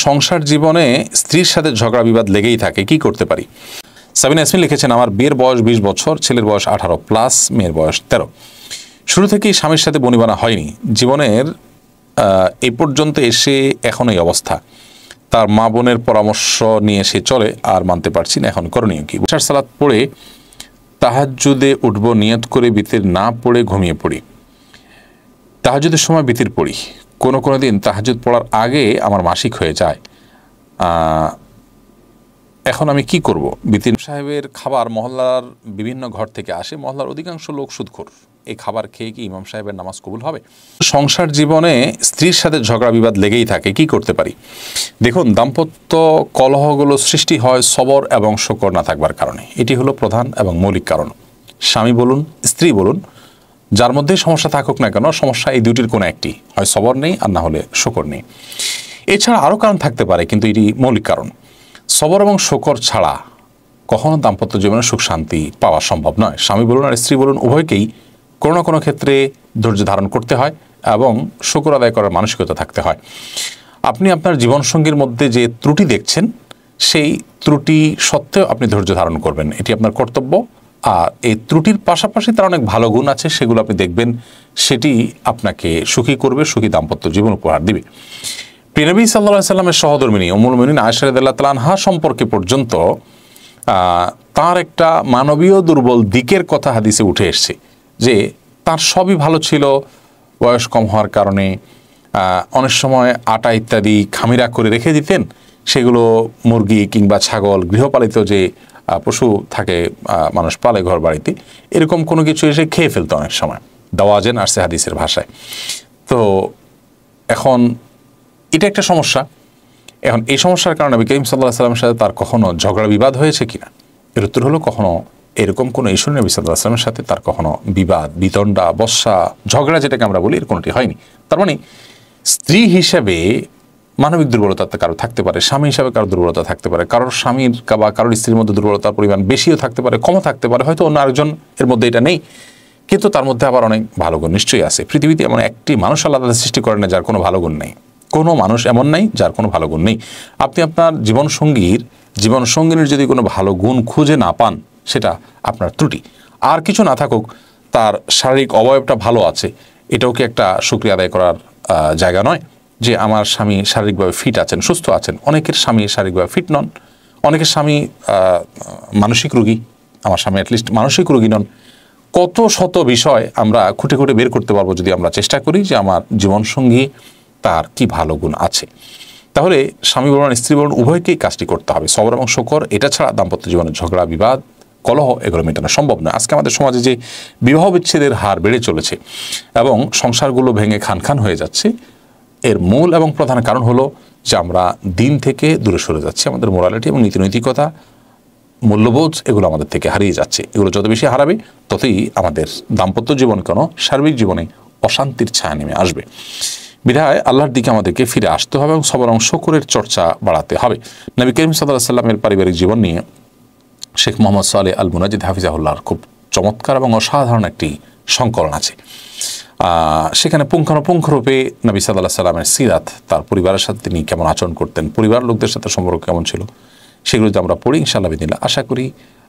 সংসার জীবনে স্ত্রীর সাথে ঝগড়া বিবাদ লেগেই থাকে, কি করতে পারি? সাবিনা ইয়াসমিন লিখেছেন, আমার বিয়ের বয়স 20 বছর, ছেলের বয়স 18+, মেয়ের বয়স 13। শুরু থেকেই স্বামীর সাথে বনিবনা হয়নি, জীবনের এই পর্যন্ত এসে এখন এই অবস্থা। তার মা বোনের পরামর্শ নিয়ে সে চলে, আর মানতে পারছি না, এখন করণীয় কি? ইশার সালাত পড়ে তাহাজ্জুদে উঠবো নিয়ত করে, বিতির না পড়ে ঘুমিয়ে পড়ি। তাহাজ্জুদের সময় বিতির পড়ি, কোনো দিন তাহাজ্জুদ পড়ার আগে আমার মাসিক হয়ে যায়, এখন আমি কি করব? বিতির সাহেবের খাবার মহল্লার বিভিন্ন ঘর থেকে আসে, মহল্লার অধিকাংশ লোক সুদখোর, এই খাবার খেয়ে কি ইমাম সাহেবের নামাজ কবুল হবে? সংসার জীবনে স্ত্রীর সাথে ঝগড়া বিবাদ লেগেই থাকে, কি করতে পারি? দেখুন, দাম্পত্য কলহগুলো সৃষ্টি হয় সবর এবং শকর না থাকবার কারণে। এটি হলো প্রধান এবং মৌলিক কারণ। স্বামী বলুন, স্ত্রী বলুন, যার মধ্যেই সমস্যা থাকুক না কেন, সমস্যা এই দুটির কোনো একটি, হয় সবর নেই আর না হলে শকর নেই। এছাড়া আরও কারণ থাকতে পারে, কিন্তু এটি মৌলিক কারণ। সবর এবং শকর ছাড়া কখনো দাম্পত্য জীবনে সুখ শান্তি পাওয়া সম্ভব নয়। স্বামী বলুন আর স্ত্রী বলুন, উভয়কেই কোনো না কোনো ক্ষেত্রে ধৈর্য ধারণ করতে হয় এবং শকর আদায় করার মানসিকতা থাকতে হয়। আপনি আপনার জীবনসঙ্গীর মধ্যে যে ত্রুটি দেখছেন, সেই ত্রুটি সত্ত্বেও আপনি ধৈর্য ধারণ করবেন, এটি আপনার কর্তব্য। আর এই ত্রুটির পাশাপাশি তার অনেক ভালো গুণ আছে, সেগুলো আপনি দেখবেন, সেটি আপনাকে সুখী করবে, সুখী দাম্পত্য জীবন উপহার দিবে। প্রিয় নবী সাল্লাল্লাহু আলাইহি সাল্লামের সহধর্মিণী উম্মুল মুমিনিন আয়েশা রাদিয়াল্লাহু তাআলা আনহা সম্পর্কে পর্যন্ত তার একটা মানবীয় দুর্বল দিকের কথা হাদিসে উঠে এসেছে, যে তার সবই ভালো ছিল, বয়স কম হওয়ার কারণে অনেক সময় আটা ইত্যাদি খামিরা করে রেখে দিতেন, সেগুলো মুরগি কিংবা ছাগল, গৃহপালিত যে পশু থাকে, মানুষ পালে ঘর বাড়িতে, এরকম কোনো কিছু এসে খেয়ে ফেলতো অনেক সময়, দাওয়াজেন আসছে হাদিসের ভাষায়। তো এখন এটা একটা সমস্যা। এখন এই সমস্যার কারণে নবী করিম সাল্লাল্লাহু আলাইহি ওয়াসাল্লামের সাথে তার কখনো ঝগড়া বিবাদ হয়েছে কিনা? এর উত্তর হলো, কখনো এরকম কোনো ইস্যু নবী সাল্লাল্লাহু আলাইহি ওয়াসাল্লামের সাথে তার কখনো বিবাদ, বিতণ্ডা, বর্ষা, ঝগড়া যেটাকে আমরা বলি, এর কোনোটি হয়নি। তার মানে স্ত্রী হিসেবে মানবিক দুর্বলতা কারো থাকতে পারে, স্বামী হিসাবে কারো দুর্বলতা থাকতে পারে, কারোর স্বামীর বা কারোর স্ত্রীর মধ্যে দুর্বলতার পরিমাণ বেশিও থাকতে পারে, কমও থাকতে পারে, হয়তো অন্য আরেকজন এর মধ্যে এটা নেই, কিন্তু তার মধ্যে আবার অনেক ভালো গুণ নিশ্চয়ই আছে। পৃথিবীতে এমন একটি মানুষ আল্লাহ তাআলা সৃষ্টি করেন না যার কোনো ভালো গুণ নেই, কোনো মানুষ এমন নাই যার কোনো ভালো গুণ নেই। আপনি আপনার জীবনসঙ্গীর যদি কোনো ভালো গুণ খুঁজে না পান, সেটা আপনার ত্রুটি। আর কিছু না থাকুক, তার শারীরিক অবয়বটা ভালো আছে, এটাও কি একটা শুকরিয়া আদায় করার জায়গা নয়? যে আমার স্বামী শারীরিকভাবে ফিট আছেন, সুস্থ আছেন। অনেকের স্বামী শারীরিকভাবে ফিট নন, অনেকের স্বামী মানসিক রোগী, আমার স্বামী অ্যাটলিস্ট মানসিক রোগী নন। কত শত বিষয় আমরা খুঁটে খুঁটে বের করতে পারবো যদি আমরা চেষ্টা করি যে আমার জীবনসঙ্গী তার কি ভালো গুণ আছে। তাহলে স্বামী বলুন স্ত্রী বলুন, উভয়কেই কাজটি করতে হবে, সবর এবং শকর। এটা ছাড়া দাম্পত্য জীবনে ঝগড়া বিবাদ কলহ এগুলো মেটানো সম্ভব নয়। আজকে আমাদের সমাজে যে বিবাহ বিচ্ছেদের হার বেড়ে চলেছে এবং সংসারগুলো ভেঙে খান খান হয়ে যাচ্ছে, এর মূল এবং প্রধান কারণ হলো যে আমরা দিন থেকে দূরে সরে যাচ্ছি, আমাদের মোরালিটি এবং নীতিনৈতিকতা, মূল্যবোধ এগুলো আমাদের থেকে হারিয়ে যাচ্ছে। এগুলো যত বেশি হারাবে, ততই আমাদের দাম্পত্য জীবন কেন সার্বিক জীবনে অশান্তির ছায়া নেমে আসবে। বিধায় আল্লাহর দিকে আমাদেরকে ফিরে আসতে হবে এবং সবর এবং শকরের চর্চা বাড়াতে হবে। নবী করিম সাল্লাল্লাহু আলাইহি ওয়াসাল্লামের পারিবারিক জীবন নিয়ে শেখ মোহাম্মদ সালেহ আল মুনাজ্জিদ হাফিজাহুল্লাহর খুব চমৎকার এবং অসাধারণ একটি সংকলন আছে। সেখানে পুঙ্খানুপুঙ্খরূপে নবী সাল্লাল্লাহু আলাইহি ওয়াসাল্লামের সিরাত, তার পরিবারের সাথে তিনি কেমন আচরণ করতেন, পরিবার লোকদের সাথে সম্পর্ক কেমন ছিল, সেগুলো যদি আমরা পড়ি ইনশাআল্লাহ বিদিনিল্লাহ, আশা করি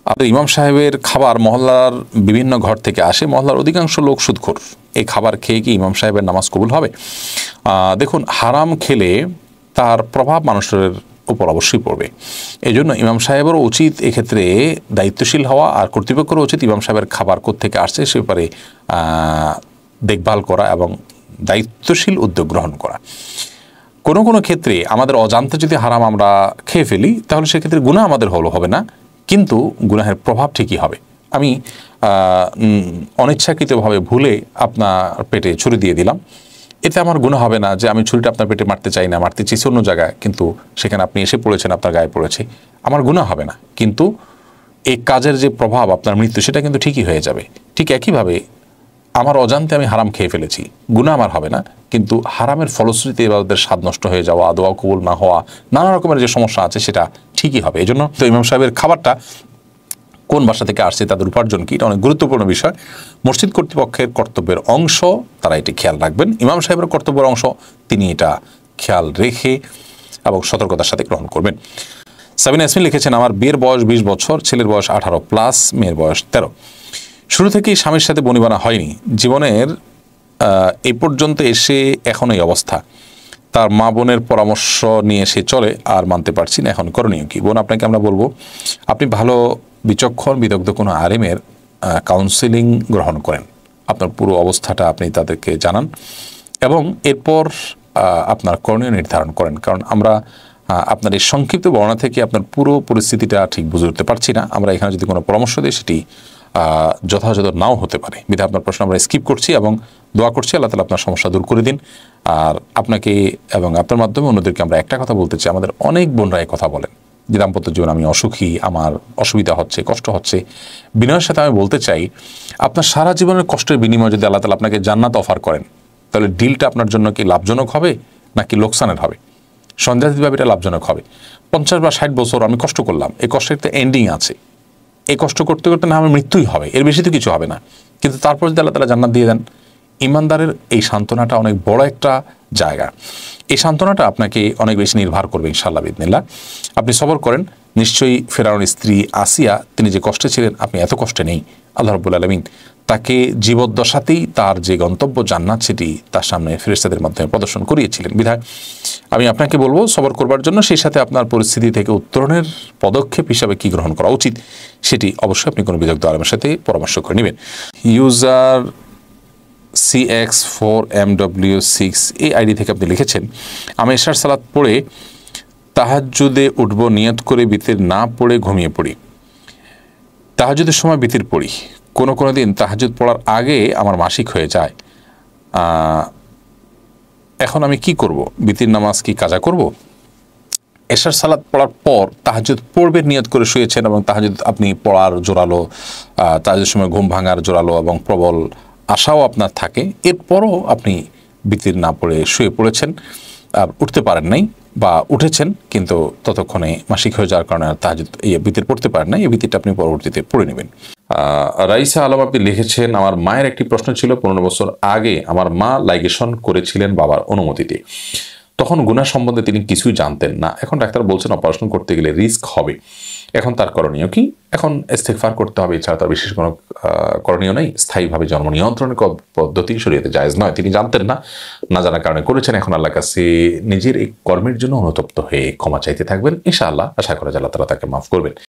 আমাদের ইমাম সাহেবের খাবার মহল্লার বিভিন্ন ঘর থেকে আসে, মহল্লার অধিকাংশ লোক সুদখোর, এই খাবার খেয়ে কি ইমাম সাহেবের নামাজ কবুল হবে? দেখুন, হারাম খেলে তার প্রভাব মানুষের উপর অবশ্যই পড়বে। এই জন্য ইমাম সাহেবেরও উচিত এক্ষেত্রে দায়িত্বশীল হওয়া, আর কর্তৃপক্ষেরও উচিত ইমাম সাহেবের খাবার কোত্থেকে আসছে সে ব্যাপারে দেখভাল করা এবং দায়িত্বশীল উদ্যোগ গ্রহণ করা। কোনো কোনো ক্ষেত্রে আমাদের অজান্তে যদি হারাম আমরা খেয়ে ফেলি, তাহলে সেক্ষেত্রে গুনাহ আমাদের হবে না, কিন্তু গুনাহের প্রভাব ঠিকই হবে। আমি অনিচ্ছাকৃতভাবে ভুলে আপনার পেটে ছুরি দিয়ে দিলাম, এতে আমার গুনাহ হবে না যে আমি ছুরিটা আপনার পেটে মারতে চাই না, মারতে চেয়েছি অন্য জায়গায়, কিন্তু সেখানে আপনি এসে পড়েছেন, আপনার গায়ে পড়েছে, আমার গুনাহ হবে না। কিন্তু এই কাজের যে প্রভাব, আপনার মৃত্যু, সেটা কিন্তু ঠিকই হয়ে যাবে। ঠিক একইভাবে আমার অজান্তে আমি হারাম খেয়ে ফেলেছি, গুনাহ আমার হবে না, কিন্তু হারামের ফলশ্রুতিতে এবারদের স্বাদ নষ্ট হয়ে যাওয়া, দোয়া কবুল না হওয়া, নানা রকমের যে সমস্যা আছে সেটা ঠিকই হবে। এই জন্য তো ইমাম সাহেবের খাবারটা কোন বাসা থেকে আসছে, তাদের উপার্জন কি, এটা অনেক গুরুত্বপূর্ণ বিষয়। মসজিদ কর্তৃপক্ষের কর্তব্যের অংশ, তারা এটি খেয়াল রাখবেন। ইমাম সাহেবের কর্তব্যের অংশ, তিনি এটা খেয়াল রেখে এবং সতর্কতার সাথে গ্রহণ করবেন। সাবিনা ইয়াসমিন লিখেছেন, আমার বিয়ের বয়স 20 বছর, ছেলের বয়স 18+, মেয়ের বয়স 13। শুরু থেকেই স্বামীর সাথে বনিবনা হয়নি, জীবনের এই পর্যন্ত এসে এখন এই অবস্থা। তার মা বোনের পরামর্শ নিয়ে সে চলে, আর মানতে পারছি না, এখন করণীয় কি? বোন, আপনাকে আমরা বলবো আপনি ভালো বিচক্ষণ বিদগ্ধ কোনো আলেমের কাউন্সেলিং গ্রহণ করেন, আপনার পুরো অবস্থাটা আপনি তাদেরকে জানান এবং এরপর আপনার করণীয় নির্ধারণ করেন। কারণ আমরা আপনার এই সংক্ষিপ্ত বর্ণনা থেকে আপনার পুরো পরিস্থিতিটা ঠিক বুঝে উঠতে পারছি না। আমরা এখানে যদি কোনো পরামর্শ দিই সেটি যথাযথ নাও হতে পারে। বিধায় আপনার প্রশ্ন আমরা স্কিপ করছি এবং দোয়া করছি আল্লাহ তাআলা আপনার সমস্যা দূর করে দিন। আর আপনাকে এবং আপনার মাধ্যমে অন্যদেরকে আমরা একটা কথা বলতে চাই, আমাদের অনেক বোনরা এই কথা বলেন যে দাম্পত্য জীবন আমি অসুখী, আমার অসুবিধা হচ্ছে, কষ্ট হচ্ছে। বিনয়ের সাথে আমি বলতে চাই, আপনার সারা জীবনের কষ্টের বিনিময়ে যদি আল্লাহ তাআলা আপনাকে জান্নাত অফার করেন, তাহলে ডিলটা আপনার জন্য কি লাভজনক হবে নাকি লোকসানের হবে? সন্দেহাতীতভাবে এটা লাভজনক হবে। 50 বা 60 বছর আমি কষ্ট করলাম, এই কষ্টের একটা এন্ডিং আছে। এই কষ্ট করতে করতে না আমার মৃত্যুই হবে, এর বেশি তো কিছু হবে না। কিন্তু তারপর যদি আল্লাহ তাআলা জান্নাত দিয়ে দেন, ইমানদারের এই সান্ত্বনাটা অনেক বড় একটা জায়গা। এই সান্ত্বনাটা আপনাকে অনেক বেশি নির্ভর করবে ইনশাআল্লাহ বিইذনিল্লাহ। আপনি সবর করেন, নিশ্চয়ই ফেরাউনের স্ত্রী আসিয়া তিনি যে কষ্টে ছিলেন, আপনি এত কষ্টে নেই। আল্লাহ রাব্বুল আলামিন তাকে জীবদ্দশাতেই তার যে গন্তব্য জান্নাত সেটি তার সামনে ফেরেশতাদের মাধ্যমে প্রদর্শন করিয়েছিলেন। বিধায় আমি আপনাকে বলবো সবর করবার জন্য, সেই সাথে আপনার পরিস্থিতি থেকে উত্তরণের পদক্ষেপ হিসাবে কি গ্রহণ করা উচিত সেটি অবশ্যই আপনি কোনো বিদগ্ধ আলেমের সাথে পরামর্শ করে নেবেন। ইউজার CX4MW6 এই আইডি থেকে আপনি লিখেছেন, আমি এশার সালাত পড়ে তাহাজ্জুদে উঠব নিয়ত করে বিতির না পড়ে ঘুমিয়ে পড়ি। তাহাজ্জুদের সময় বিতির পড়ি, কোনো দিন তাহাজ্জুদ পড়ার আগে আমার মাসিক হয়ে যায়। এখন আমি কি করব? বিতির নামাজ কি কাজা করব? এশার সালাত পড়ার পর তাহাজ্জুদ পড়বে নিয়ত করে শুয়েছেন এবং তাহাজ্জুদ আপনি পড়ার জোরালো, তাহাজ্জুদের সময় ঘুম ভাঙার জোরালো এবং প্রবল আশাও আপনার থাকে, এরপরও আপনি বিতির না পড়ে শুয়ে পড়েছেন, উঠতে পারেন নাই বা উঠেছেন কিন্তু ততক্ষণে মাসিক হয়ে যাওয়ার কারণে তাহাজ্জুদ বিতির পড়তে পারেন নাই, এই বিতিরটা আপনি পরবর্তীতে পড়ে নেবেন। রাইসা আলম আপনি লিখেছেন, আমার মায়ের একটি প্রশ্ন ছিল, 15 বছর আগে আমার মা লাইগেশন করেছিলেন বাবার অনুমতিতে। তখন গুনাহ সম্বন্ধে তিনি কিছুই জানতেন না। এখন ডাক্তার বলছেন অপারেশন করতে গেলে রিস্ক হবে। এখন তার করণীয় কি? এখন ইস্তেগফার করতে হবে, এছাড়া তার বিশেষ কোনো করণীয় নেই। স্থায়ীভাবে জন্ম নিয়ন্ত্রণের পদ্ধতি শরীয়তে জায়েজ নয়, তিনি জানতেন না, না জানার কারণে করেছেন। এখন আল্লাহর কাছে নিজের এই কর্মের জন্য অনুতপ্ত হয়ে ক্ষমা চাইতে থাকবেন, ইনশাআল্লাহ। আশা করা যায় আল্লাহ তাআলা তাকে মাফ করবেন।